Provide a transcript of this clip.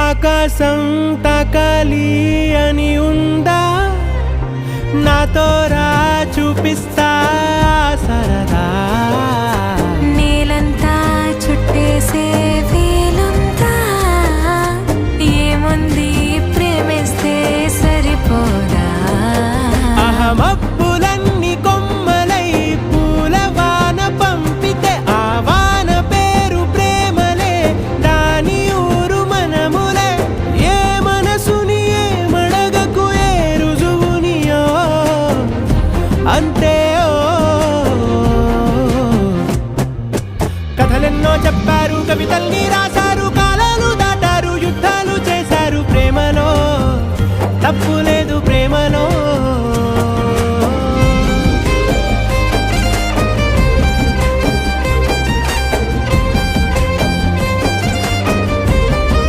ఆకాశం తాకాలి అని ఉందా, నాతో రా చూపిస్తా సరదా. నేలంతా చుట్టేసే వేలుందా, ఏముంది ప్రేమిస్తే సరిపోదా. అహమప్పులన్నీ కొమ్మలై పూలవాన పంపితే ఆ వాన పేరు ప్రేమలే, దాని ఊరు మనములే. ఏ మనసుని ఏ మడగకు ఏ రుజువునియో అంతే